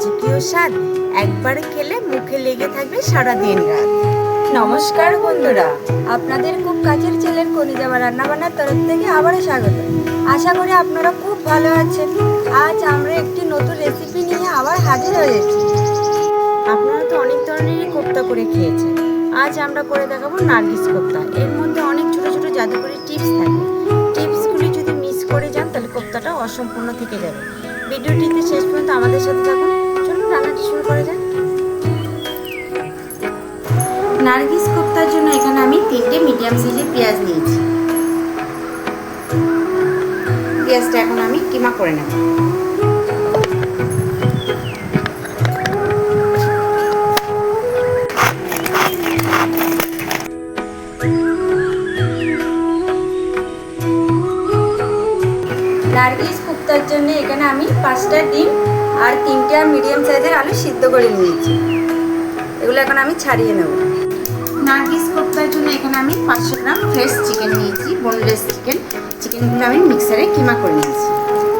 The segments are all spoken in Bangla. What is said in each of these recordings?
রাজকীয় স্বাদ একবার খেলে মুখে লেগে থাকবে সারা দিন রাত। নমস্কার বন্ধুরা, আপনাদের খুব কাছের ছেলের কলিজামা রান্নাবান্নার তরফ থেকে আবারও স্বাগত। আশা করি আপনারা খুব ভালো আছেন। আজ আমরা একটি নতুন রেসিপি নিয়ে আবার হাজির হয়েছি। আপনারা তো অনেক ধরনেরই কোপ্তা করে খেয়েছেন, আজ আমরা করে দেখাবো নার্গিস কোপ্তা। এর মধ্যে অনেক ছোট ছোট জাদুকরি টিপস থাকে। টিপসগুলি যদি মিস করে যান তাহলে কোপ্তাটা অসম্পূর্ণ থেকে যাবে। ভিডিওটিতে শেষ পর্যন্ত আমাদের সাথে থাকুন। চলুন রান্নাটি শুরু করা যাক। নার্গিস কোপ্তার জন্য এখানে আমি 3টে মিডিয়াম সাইজের পেঁয়াজ নিয়েছি। পেঁয়াজটা এখন আমি কিমা করে নেব। নার্গিস কোপ্তার জন্য এখানে আমি 5টা ডিম আর 3টে মিডিয়াম সাইজের আলু সিদ্ধ করে নিয়েছি। এগুলো এখন আমি ছাড়িয়ে নেব। নার্গিস কোপ্তার জন্য এখানে আমি 500 গ্রাম ফ্রেশ চিকেন নিয়েছি, বোনলেস চিকেন। চিকেনগুলো আমি মিক্সারে কিমা করে নিয়েছি।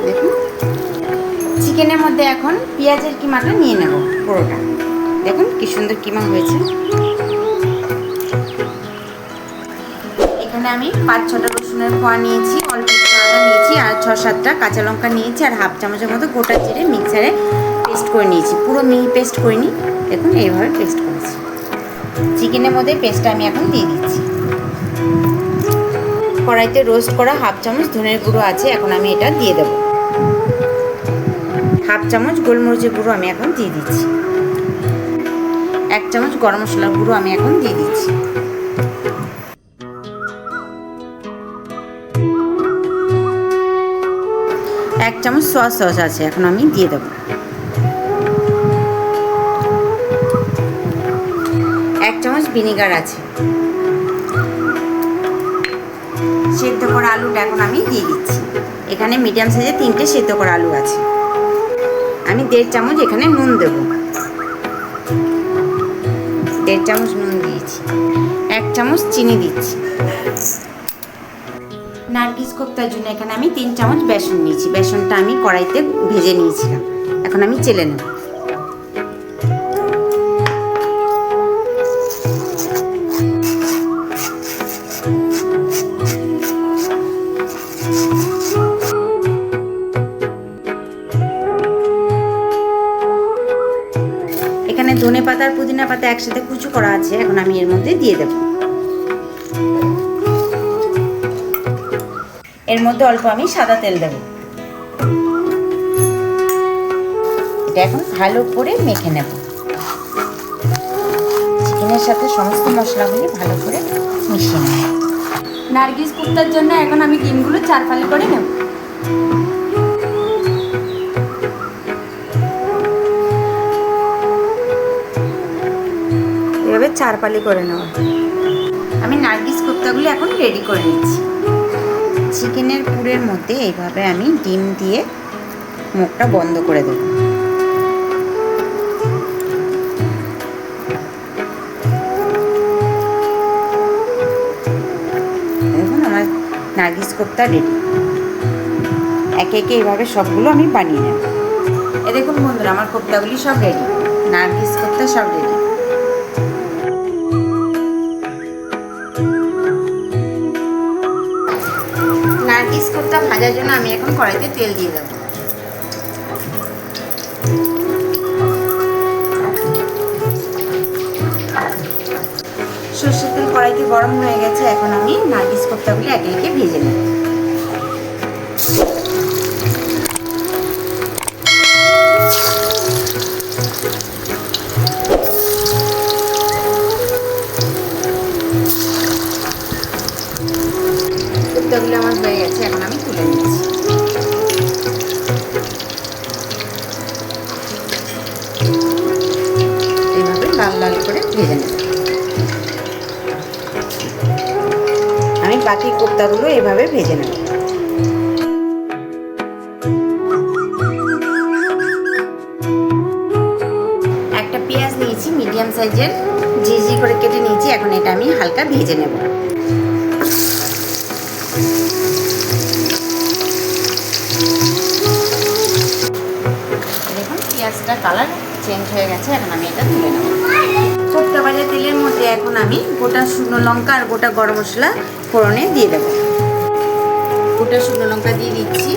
দেখুন, চিকেনের মধ্যে এখন পেঁয়াজের কিমাটা নিয়ে নেব পুরোটা। দেখুন কি সুন্দর কিমা হয়েছে। এখানে আমি 5-6টা রসুনের কোয়া নিয়েছি, অল্প একটু আদা নিয়েছি, আর 6-7টা কাঁচা লঙ্কা নিয়েছি, আর হাফ চামচের মতো গোটা জিরে মিক্সারে পেস্ট করে নিয়েছি। পুরো মিহি পেস্ট করিনি, দেখুন এইভাবে পেস্ট করেছি। চিকেনের মধ্যে পেস্টটা আমি এখন দিয়ে দিচ্ছি। কড়াইতে রোস্ট করা হাফ চামচ ধনের গুঁড়ো আছে, এখন আমি এটা দিয়ে দেব। হাফ চামচ গোলমরিচের গুঁড়ো আমি এখন দিয়ে দিচ্ছি। 1 চামচ গরম মশলার গুঁড়ো আমি এখন দিয়ে দিচ্ছি। এক চামচ সয়া সস আছে, এখন আমি দিয়ে দেব। 1 চামচ ভিনেগার আছে। সেদ্ধ করা আলুটা এখন আমি দিয়ে দিচ্ছি। এখানে মিডিয়াম সাইজে 3টে সেদ্ধ করা আলু আছে। আমি 1.5 চামচ এখানে নুন দেব। 1.5 চামচ নুন দিয়েছি। 1 চামচ চিনি দিচ্ছি। নার্গিস কোপ্তার জন্য এখানে আমি 3 চামচ বেসন নিয়েছি। বেসনটা আমি কড়াইতে ভেজে নিয়েছিলাম, এখন আমি চেলে নেব। এখানে ধনে পাতা আর পুদিনা পাতা একসাথে কুচো করা আছে, এখন আমি এর মধ্যে দিয়ে দেব। এর মধ্যে অল্প আমি সাদা তেল দেব। এটা এখন ভালো করে মেখে নেব। চিকেনের সাথে সমস্ত মশলাগুলি ভালো করে মিশিয়ে নেব। নার্গিস কোপ্তার জন্য এখন আমি ডিমগুলো 4 ফালি করে নেব। এভাবে 4 ফালি করে নেব। আমি নার্গিস কোপ্তাগুলো এখন রেডি করে নিচ্ছি। চিকেনের পুরের মধ্যে এইভাবে আমি ডিম দিয়ে মুখটা বন্ধ করে দেব। দেখুন আমার নার্গিস কোপ্তা রেডি। একে একে এইভাবে সবগুলো আমি বানিয়ে নেব। এ দেখুন বন্ধুরা, আমার কোপ্তাগুলি সব রেডি। নার্গিস কোপ্তা সব রেডি। নার্গিস কোপ্তা ভাজার জন্য আমি এখন কড়াইতে তেল দিয়ে দেব। সর্ষের তেল কড়াইতে গরম হয়ে গেছে, এখন আমি নার্গিস কোপ্তাগুলি একে একে ভেজে নেব। কোপ্তাগুলো আমার হয়ে গেছে, এখন আমি তুলে নিচ্ছি। এইভাবে লাল লাল করে ভেজে নেব। আমি বাকি কোপ্তাগুলো এভাবে ভেজে নেব। একটা পেঁয়াজ নিয়েছি মিডিয়াম সাইজের, ঝিঝি করে কেটে নিয়েছি, এখন এটা আমি হালকা ভেজে নেব। পেঁয়াজটা কালার চেঞ্জ হয়ে গেছে, এখন আমি এটা তুলে নেব। কোপ্তা ভাজা তেলের মধ্যে এখন আমি গোটা শুকনো লঙ্কা আর গোটা গরম মশলা ফোড়নে দিয়ে দেবো। গোটা শুকনো লঙ্কা দিয়ে দিচ্ছি,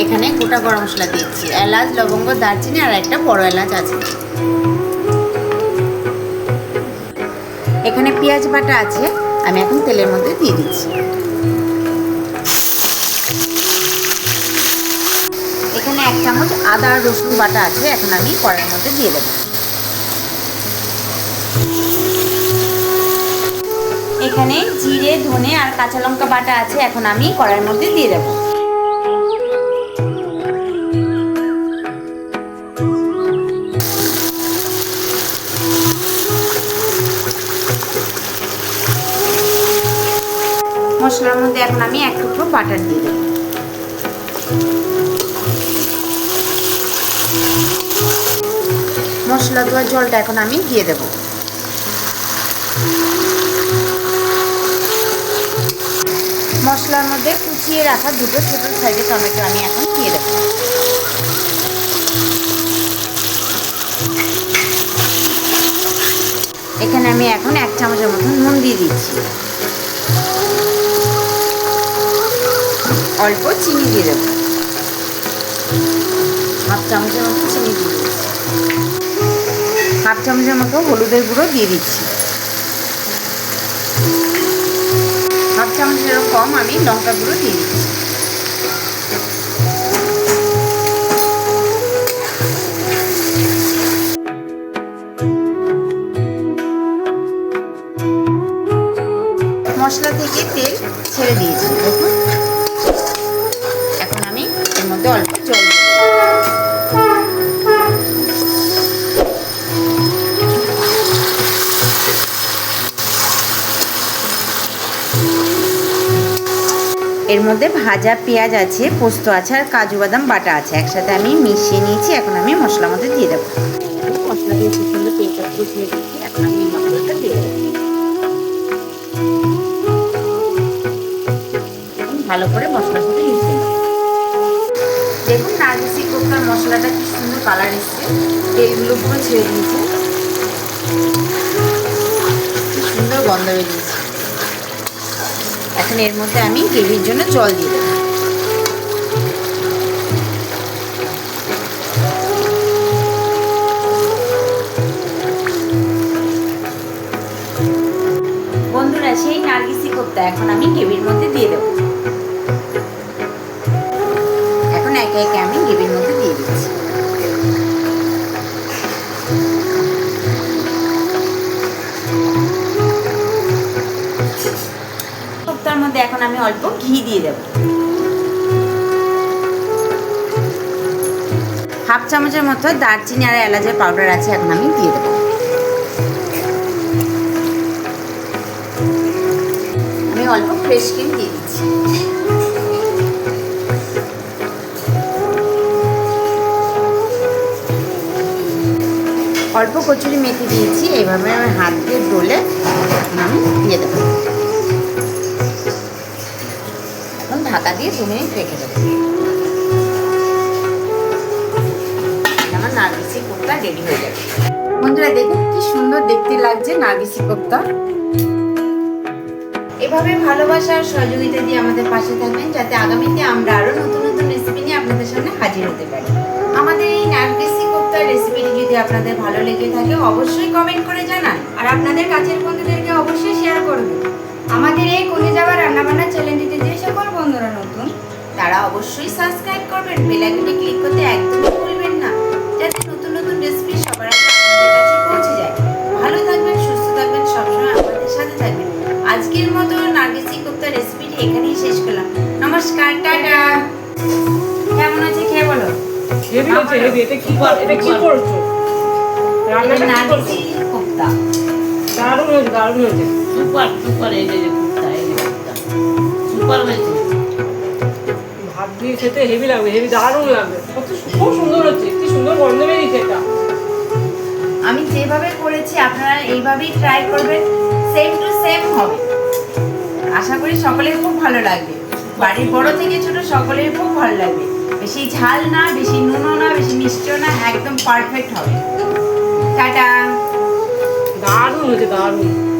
এখানে গোটা গরম মশলা দিচ্ছি, এলাচ, লবঙ্গ, দারচিনি আর একটা বড় এলাচ আছে। এখানে পেঁয়াজ বাটা আছে, আমি এখন তেলের মধ্যে দিয়ে দিচ্ছি। এখানে 1 চামচ আদা আর রসুন বাটা আছে, এখন আমি কড়াইয়ের মধ্যে দিয়ে দেবো। এখানে জিরে, ধনে আর কাঁচা লঙ্কা বাটা আছে, এখন আমি কড়াইয়ের মধ্যে দিয়ে দেবো। মশলার মধ্যে এখন আমি 1 টুকরো বাটার দিয়ে দেবো। মশলা দেওয়ার জলটা এখন আমি দিয়ে দেবো। মশলার মধ্যে কুচিয়ে রাখা 2টো ছোট সাইজের টমেটো আমি এখন দিয়ে দেবো। এখানে আমি এখন 1 চামচের মতো নুন দিয়ে দিচ্ছি, অল্প চিনি দিয়ে দেবো, 1/2 চামচের মতো চিনি দিয়ে দিচ্ছি, 1/2 চামচের মতো হলুদের গুঁড়ো দিয়ে দিচ্ছি, 1/2 চামচেরও কম আমি লঙ্কা গুঁড়ো দিয়ে দিচ্ছি। মশলা থেকে তেল ছেড়ে দিয়েছি, দেখুন। এখন আমি এর মধ্যে অল্প জল দিয়ে দেব। এর মধ্যে ভাজা পেঁয়াজ আছে, পোস্ত আছে আর কাজু বাদাম বাটা আছে, একসাথে আমি মিশিয়ে নিয়েছি। এখন আমি মশলার মধ্যে দিয়ে দেবো। মশলা দিয়ে খুব সুন্দর তেলটা ফুটিয়ে দিচ্ছি, এখন আমি মশলাটা দিয়ে দেবো। ভালো করে মশলার সাথে মিশিয়ে নেব। দেখুন নারকেসি কোপ্তার মশলাটা কি সুন্দর কালার এসছে, তেলগুলো পুরো ছেড়ে দিয়েছে, কি সুন্দর গন্ধ বেরিয়েছে। এখন এর মধ্যে আমি গ্রেভির জন্য জল দিয়ে দেবো। বন্ধুরা, সেই নারকেসি কোপ্তা এখন আমি গ্রেভির মধ্যে দিয়ে দেবো। এখন একে একে আমি গ্রেভির মধ্যে দিয়ে দিচ্ছি। কোপ্তার মধ্যে এখন আমি অল্প ঘি দিয়ে দেব। 1/2 চামচের মতো দারচিনি আর এলাচের পাউডার আছে, এখন আমি দিয়ে দেবো। আমি অল্প ফ্রেশ ক্রিম দিয়ে দিচ্ছি। অল্প কচুরি মেথি দিয়েছি, এইভাবে আমি হাত দিয়ে ডলে আমি দিয়ে দেবো। এখন ঢাকা দিয়ে 2 মিনিট রেখে দেবো। আমার নারকেসি কোপ্তা রেডি হয়ে যাবে। বন্ধুরা দেখুন কি সুন্দর দেখতে লাগছে নারকেসি কোপ্তা। এভাবে ভালোবাসা আর সহযোগিতা দিয়ে আমাদের পাশে থাকবেন, যাতে আগামীতে আমরা আরো নতুন নতুন রেসিপি নিয়ে আপনাদের সামনে হাজির হতে পারি। আমাদের এই নারকেসি কোপ্তার রেসিপিটি যদি আপনাদের ভালো লেগে থাকে অবশ্যই কমেন্ট করে জানান, আর আপনাদের কাছের বন্ধুদেরকে অবশ্যই শেয়ার করবেন। আমাদের এই কোণে যাওয়া রান্নাবান্না চ্যানেলটিতে যে সকল বন্ধুরা নতুন, তারা অবশ্যই সাবস্ক্রাইব করবেন, বেল আইকনে ক্লিক করতে একদমই ভুলবেন না, যাতে নতুন নতুন রেসিপি সবার আগে আপনাদের কাছে পৌঁছে যায়। ভালো থাকবেন, সুস্থ থাকবেন, সবসময় আমাদের সাথে থাকবেন। আজকের মতো নারকেসি কোপ্তা রেসিপিটি এখানেই শেষ করলাম। নমস্কার, টাটা। কেমন আছে খেয়ে বলো। হেভি হচ্ছে, হেভি। এটা কি করছো? নারকেসি কোপ্তা দারুণ হয়েছে, দারুণ হয়েছে। সুপার সুপার, এই যে কোপ্তা, এই যে কোপ্তা সুপার হয়েছে। ভাত দিয়ে খেতে হেভি লাগবে, হেভি দারুণ লাগবে। খুব সুন্দর হচ্ছে, কি সুন্দর গন্ধ বেরিয়েছে এটা। আমি যেভাবে করেছি আপনারা এইভাবেই ট্রাই করবেন, সেম টু সেম হবে। আশা করি সকলের খুব ভালো লাগবে। বাড়ির বড় থেকে ছোট সকলের খুব ভালো লাগবে। বেশি ঝাল না, বেশি নুনও না, বেশি মিষ্টিও না, একদম পারফেক্ট হবে। টাটা। দারুণ হয়েছে, দারুণ।